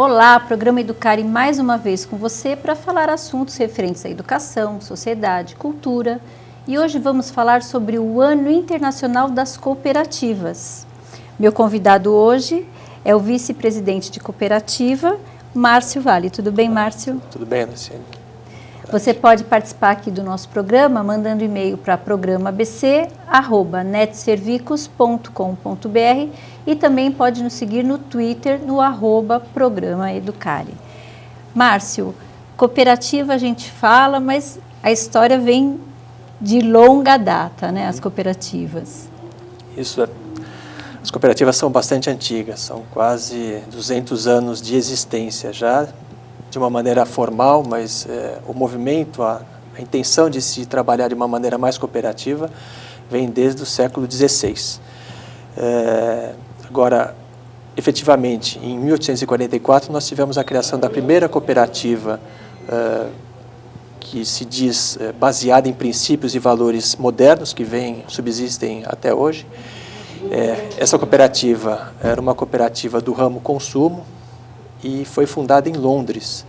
Olá, programa Educare mais uma vez com você para falar assuntos referentes à educação, sociedade, cultura. E hoje vamos falar sobre o Ano Internacional das Cooperativas. Meu convidado hoje é o vice-presidente de cooperativa, Márcio Vale. Tudo bem, Márcio? Tudo bem, Luciane. Você pode participar aqui do nosso programa mandando e-mail para programabc@netservicos.com.br e também pode nos seguir no Twitter no @programaeducare. Márcio, cooperativa a gente fala, mas a história vem de longa data, né? As cooperativas. Isso, as cooperativas são bastante antigas, são quase 200 anos de existência já, de uma maneira formal, mas o movimento, a intenção de se trabalhar de uma maneira mais cooperativa vem desde o século XVI. Agora, efetivamente, em 1844, nós tivemos a criação da primeira cooperativa que se diz baseada em princípios e valores modernos que subsistem até hoje. Essa cooperativa era uma cooperativa do ramo consumo, e foi fundada em Londres,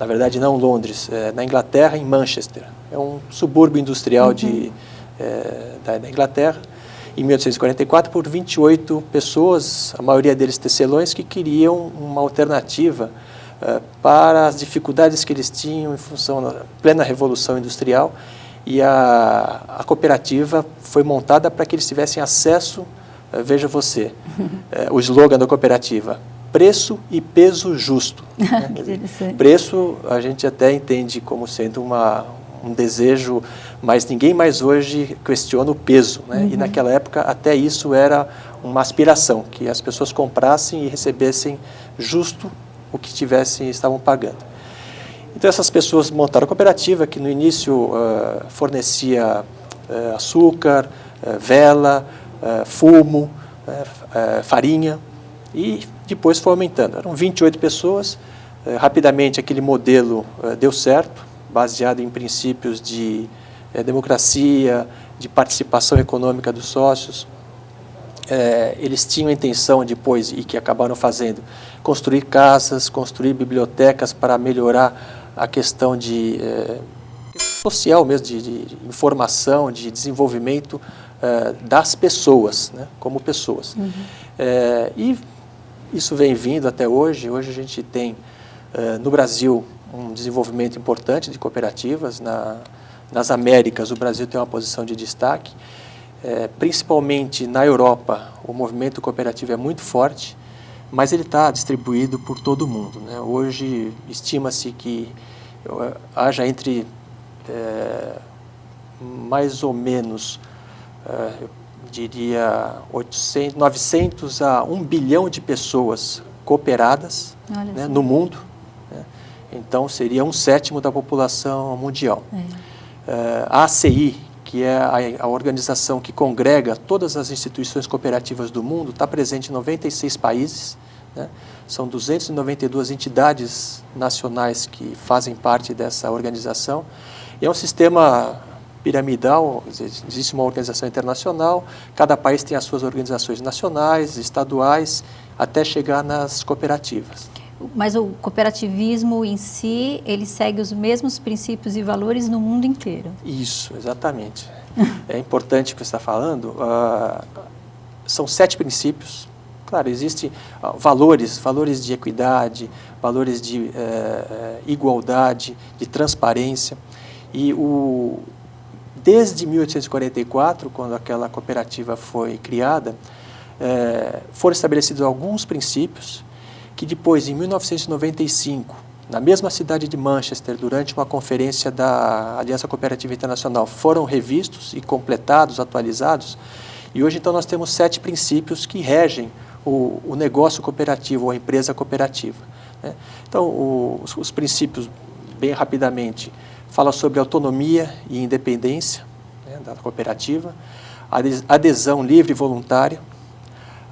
na verdade não Londres, na Inglaterra, em Manchester. É um subúrbio industrial da Inglaterra, em 1844, por 28 pessoas, a maioria deles tecelões, que queriam uma alternativa para as dificuldades que eles tinham em função da plena revolução industrial, e a cooperativa foi montada para que eles tivessem acesso, veja você, o slogan da cooperativa: preço e peso justo. Né? Preço a gente até entende como sendo um desejo, mas ninguém mais hoje questiona o peso. Né? E naquela época até isso era uma aspiração, que as pessoas comprassem e recebessem justo o que estavam pagando. Então essas pessoas montaram a cooperativa, que no início fornecia açúcar, vela, fumo, farinha, e depois foi aumentando. Eram 28 pessoas. Rapidamente aquele modelo deu certo, baseado em princípios de democracia, de participação econômica dos sócios. Eles tinham a intenção depois, e que acabaram fazendo, construir casas, construir bibliotecas para melhorar a questão social mesmo, de informação, de desenvolvimento das pessoas, né, como pessoas. E isso vem vindo até hoje. Hoje a gente tem no Brasil um desenvolvimento importante de cooperativas. Nas Américas, o Brasil tem uma posição de destaque. Principalmente na Europa, o movimento cooperativo é muito forte, mas ele está distribuído por todo o mundo. Né? Hoje, estima-se que haja entre mais ou menos, eu diria, 900 a 1 bilhão de pessoas cooperadas, né, no mundo. Né? Então, seria 1/7 da população mundial. A ACI, que é a organização que congrega todas as instituições cooperativas do mundo, está presente em 96 países. Né? São 292 entidades nacionais que fazem parte dessa organização. E é um sistema piramidal. Existe uma organização internacional, cada país tem as suas organizações nacionais, estaduais, até chegar nas cooperativas. Mas o cooperativismo em si, ele segue os mesmos princípios e valores no mundo inteiro. Isso, exatamente. É importante o que você está falando. São 7 princípios. Claro, existem valores de equidade, valores de igualdade, de transparência. E desde 1844, quando aquela cooperativa foi criada, foram estabelecidos alguns princípios que depois, em 1995, na mesma cidade de Manchester, durante uma conferência da Aliança Cooperativa Internacional, foram revistos e completados, atualizados, e hoje então nós temos 7 princípios que regem o negócio cooperativo ou a empresa cooperativa. Né? Então, os princípios, bem rapidamente, falam sobre autonomia e independência, né, da cooperativa, adesão livre e voluntária,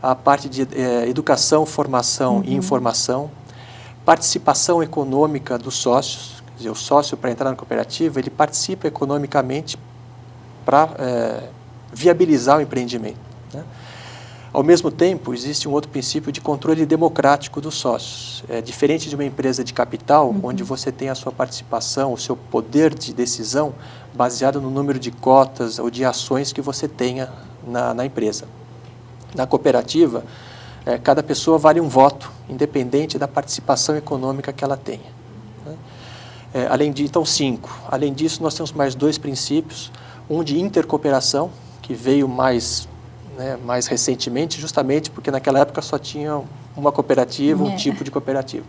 a parte de educação, formação e informação, participação econômica dos sócios. Quer dizer, o sócio, para entrar na cooperativa, ele participa economicamente para viabilizar o empreendimento. Né? Ao mesmo tempo, existe um outro princípio de controle democrático dos sócios. É diferente de uma empresa de capital, onde você tem a sua participação, o seu poder de decisão baseado no número de cotas ou de ações que você tenha na empresa. Na cooperativa, cada pessoa vale um voto, independente da participação econômica que ela tenha. Então, 5. Além disso, nós temos mais 2 princípios, um de intercooperação, que veio mais recentemente, justamente porque naquela época só tinha uma cooperativa, um tipo de cooperativa.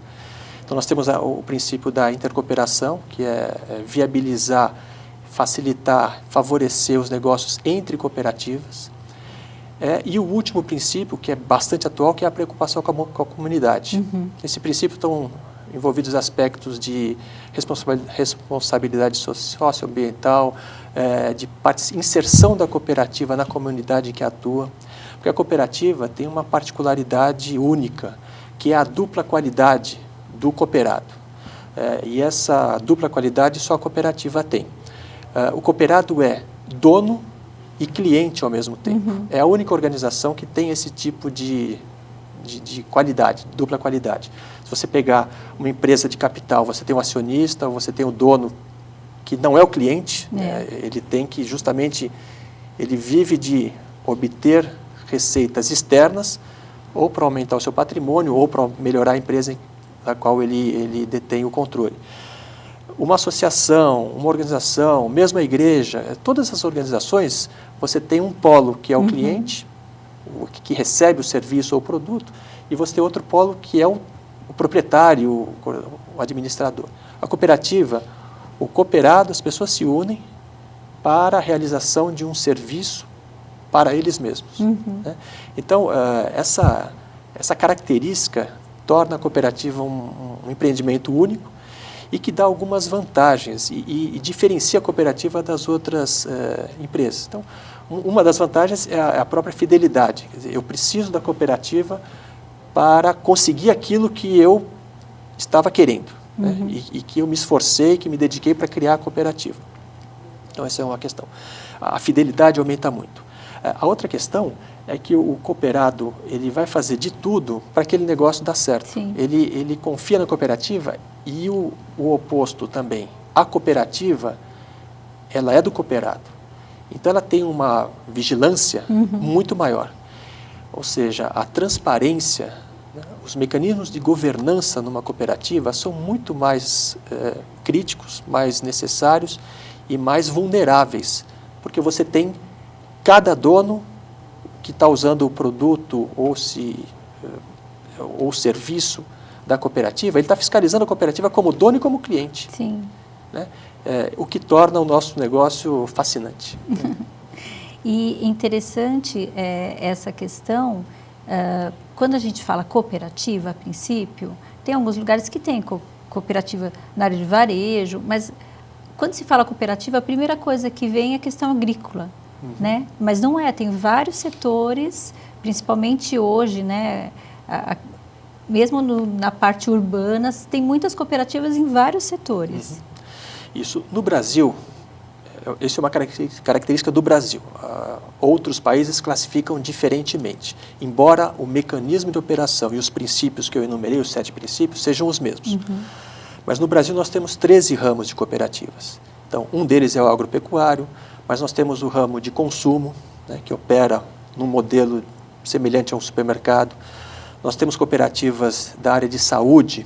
Então, nós temos o princípio da intercooperação, que é viabilizar, facilitar, favorecer os negócios entre cooperativas. E o último princípio, que é bastante atual, que é a preocupação com a comunidade. Nesse princípio estão envolvidos aspectos de responsabilidade socioambiental, de inserção da cooperativa na comunidade em que atua, porque a cooperativa tem uma particularidade única, que é a dupla qualidade do cooperado. E essa dupla qualidade só a cooperativa tem. O cooperado é dono e cliente ao mesmo tempo. É a única organização que tem esse tipo de qualidade, dupla qualidade. Se você pegar uma empresa de capital, você tem um acionista, você tem o dono que não é o cliente, ele tem que justamente, ele vive de obter receitas externas, ou para aumentar o seu patrimônio, ou para melhorar a empresa da qual ele detém o controle. Uma associação, uma organização, mesmo a igreja, todas essas organizações, você tem um polo que é o cliente, que recebe o serviço ou o produto, e você tem outro polo que é o proprietário, o administrador. A cooperativa, o cooperado, as pessoas se unem para a realização de um serviço para eles mesmos. Então, essa característica torna a cooperativa um empreendimento único e que dá algumas vantagens e diferencia a cooperativa das outras empresas. Então, uma das vantagens é a própria fidelidade. Quer dizer, eu preciso da cooperativa para conseguir aquilo que eu estava querendo, e que eu me esforcei, que me dediquei para criar a cooperativa. Então, essa é uma questão. A fidelidade aumenta muito. A outra questão é que o cooperado ele vai fazer de tudo para aquele negócio dar certo. Ele confia na cooperativa e o oposto também. A cooperativa, ela é do cooperado. Então, ela tem uma vigilância muito maior. Ou seja, a transparência, os mecanismos de governança numa cooperativa são muito mais críticos, mais necessários e mais vulneráveis, porque você tem cada dono que está usando o produto ou o serviço da cooperativa, ele está fiscalizando a cooperativa como dono e como cliente. Né? O que torna o nosso negócio fascinante. E interessante essa questão, quando a gente fala cooperativa, a princípio, tem alguns lugares que tem cooperativa na área de varejo, mas quando se fala cooperativa, a primeira coisa que vem é a questão agrícola, né? Mas não tem vários setores, principalmente hoje, né? Mesmo na parte urbana, tem muitas cooperativas em vários setores. Isso, no Brasil, isso é uma característica do Brasil. Outros países classificam diferentemente, embora o mecanismo de operação e os princípios que eu enumerei, os 7 princípios, sejam os mesmos. Mas no Brasil nós temos 13 ramos de cooperativas. Então, um deles é o agropecuário, mas nós temos o ramo de consumo, né, que opera num modelo semelhante a um supermercado. Nós temos cooperativas da área de saúde,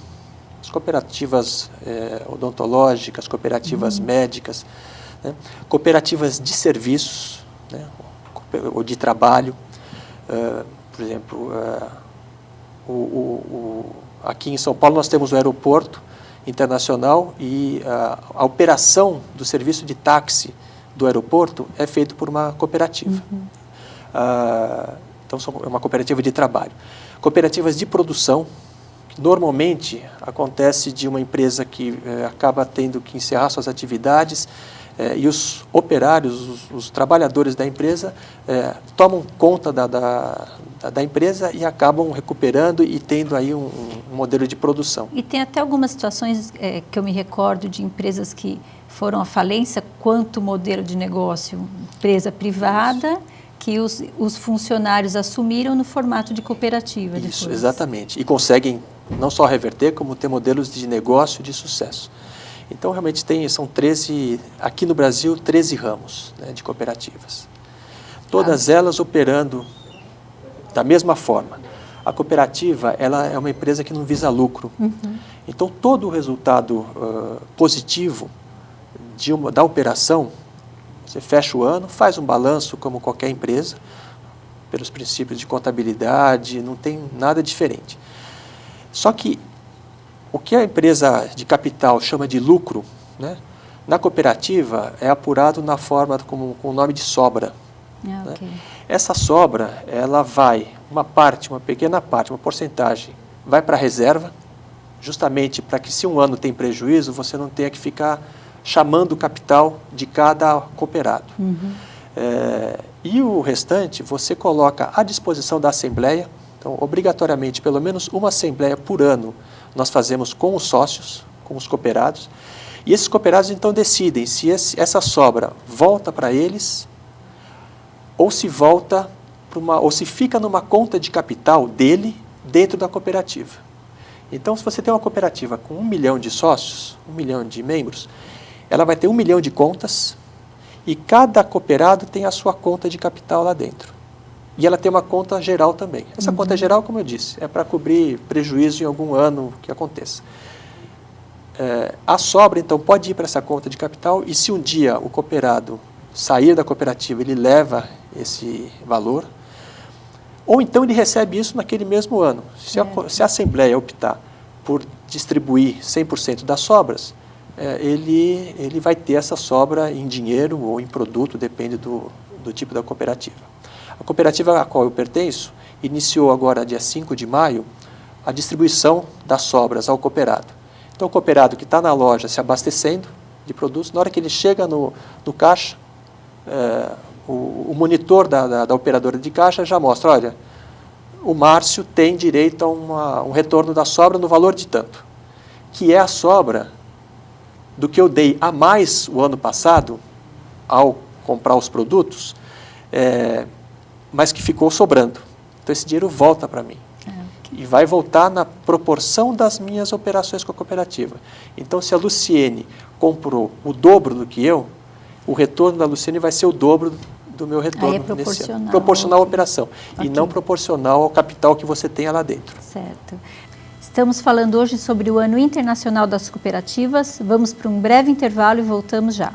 as cooperativas odontológicas, cooperativas médicas, né, cooperativas de serviços, né, ou de trabalho. Por exemplo, aqui em São Paulo nós temos o aeroporto internacional e a operação do serviço de táxi do aeroporto é feito por uma cooperativa. Então, é uma cooperativa de trabalho. Cooperativas de produção, que normalmente acontece de uma empresa que acaba tendo que encerrar suas atividades e os operários, os trabalhadores da empresa tomam conta da empresa e acabam recuperando e tendo aí um modelo de produção. E tem até algumas situações que eu me recordo de empresas que foram à falência quanto modelo de negócio, empresa privada que os funcionários assumiram no formato de cooperativa. Isso, depois. exatamente. E conseguem não só reverter, como ter modelos de negócio de sucesso. Então, realmente, são 13, aqui no Brasil, 13 ramos, né, de cooperativas. Todas elas operando da mesma forma. A cooperativa, ela é uma empresa que não visa lucro. Então, todo o resultado positivo da operação, você fecha o ano, faz um balanço como qualquer empresa, pelos princípios de contabilidade, não tem nada diferente. Só que o que a empresa de capital chama de lucro, né, na cooperativa é apurado na forma com o nome de sobra. Okay. Né? Essa sobra, ela vai, uma pequena parte, uma porcentagem, vai para a reserva, justamente para que se um ano tem prejuízo, você não tenha que ficar chamando o capital de cada cooperado. E o restante você coloca à disposição da Assembleia. Então, obrigatoriamente, pelo menos uma Assembleia por ano, nós fazemos com os sócios, com os cooperados, e esses cooperados então decidem se essa sobra volta para eles ou se volta ou se fica numa conta de capital dele dentro da cooperativa. Então, se você tem uma cooperativa com 1 milhão de sócios, 1 milhão de membros, ela vai ter 1 milhão de contas e cada cooperado tem a sua conta de capital lá dentro. E ela tem uma conta geral também. Essa conta geral, como eu disse, é para cobrir prejuízo em algum ano que aconteça. A sobra, então, pode ir para essa conta de capital e se um dia o cooperado sair da cooperativa, ele leva esse valor, ou então ele recebe isso naquele mesmo ano. Se a Assembleia optar por distribuir 100% das sobras, ele vai ter essa sobra em dinheiro ou em produto, depende do tipo da cooperativa. A cooperativa a qual eu pertenço iniciou agora, dia 5 de maio, a distribuição das sobras ao cooperado. Então, o cooperado que está na loja se abastecendo de produtos, na hora que ele chega no caixa, o monitor da operadora de caixa já mostra, olha, o Márcio tem direito a um retorno da sobra no valor de tanto, que é a sobra do que eu dei a mais o ano passado, ao comprar os produtos, mas que ficou sobrando. Então, esse dinheiro volta para mim. E vai voltar na proporção das minhas operações com a cooperativa. Então, se a Luciene comprou o dobro do que eu, o retorno da Luciene vai ser o dobro do meu retorno nesse ano. Proporcional à operação. E não proporcional ao capital que você tenha lá dentro. Certo. Estamos falando hoje sobre o Ano Internacional das Cooperativas. Vamos para um breve intervalo e voltamos já.